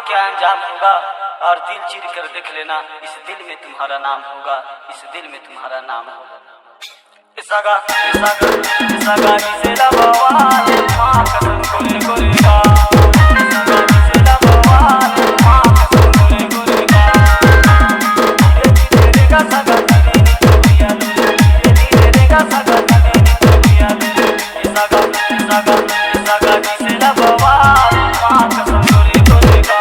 क्या अंजाम होगा। और दिल चीर कर देख लेना, इस दिल में तुम्हारा नाम होगा, इस दिल में तुम्हारा नाम होगा। isaga isela bawale ma kasam kore kore ga isaga isela bawale ma kasam kore kore ga tere ga saga tini niya le tere ga saga tini niya le isaga isela bawale ma kasam kore kore ga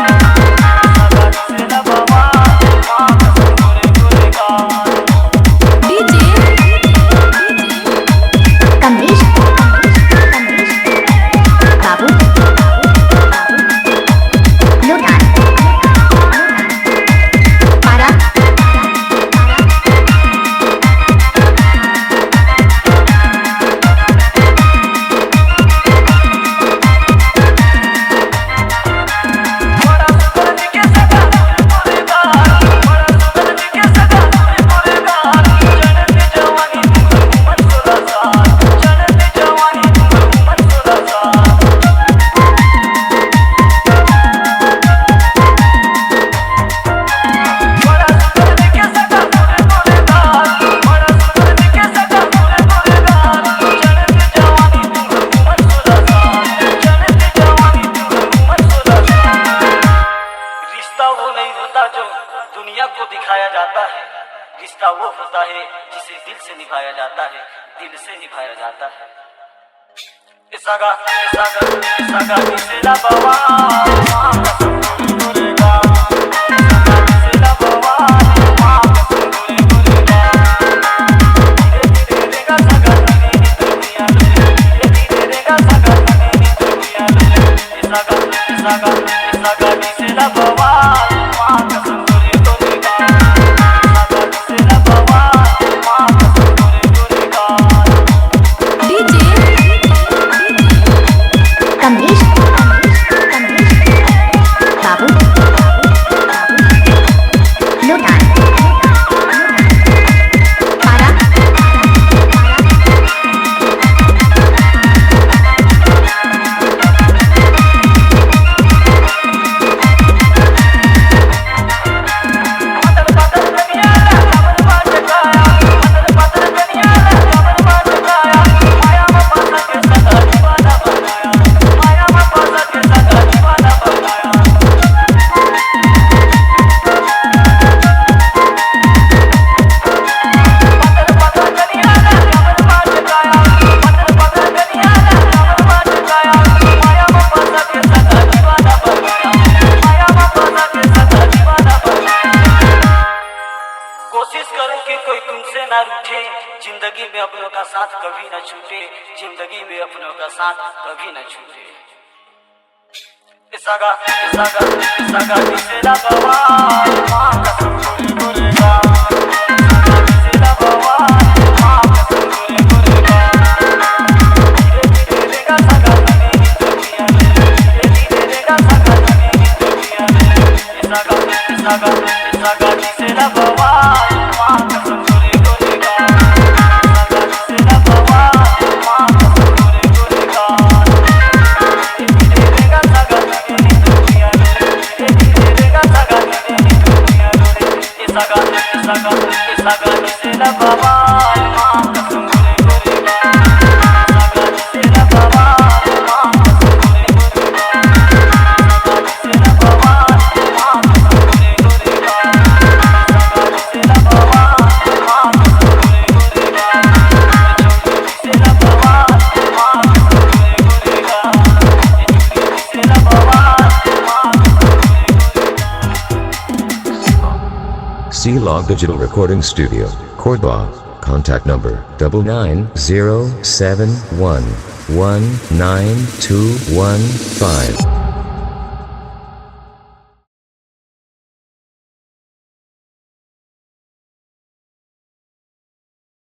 isaga isela bawale ma kasam kore kore ga दुनिया को दिखाया जाता है, रिश्ता वो होता है जिसे दिल से निभाया जाता है, दिल से निभाया जाता है। isaga isela bawale ma kasam kore kore ga isaga isela bawale ma kasam kore kore ga tere ga saga tini niya le tere ga saga tini niya le isaga isela bawale ma kasam कोशिश करो कि कोई तुमसे ना रूठे, जिंदगी में अपनों का साथ कभी न छूटे, जिंदगी में अपनों का साथ कभी न छूटे। isaga isela bawale ma kasam kore kore ga isaga isela bawale ma kasam kore kore ga tere ga saga tini niya le tere ga saga tini niya le isaga isela bawale ma kasam kore kore ga isaga isela bawale ma kasam kore kore ga tere ga saga tini niya le tere ga saga tini niya le isaga isela bawale ma kasam kore kore ga isaga isela bawale ma kasam kore kore ga isaga isela bawale ma kasam kore kore ga isaga isela bawale ma kasam kore kore ga isela bawale ma kasam kore kore ga isela bawale ma kasam C-Log Digital Recording Studio, Cordoba. Contact number 99071192115.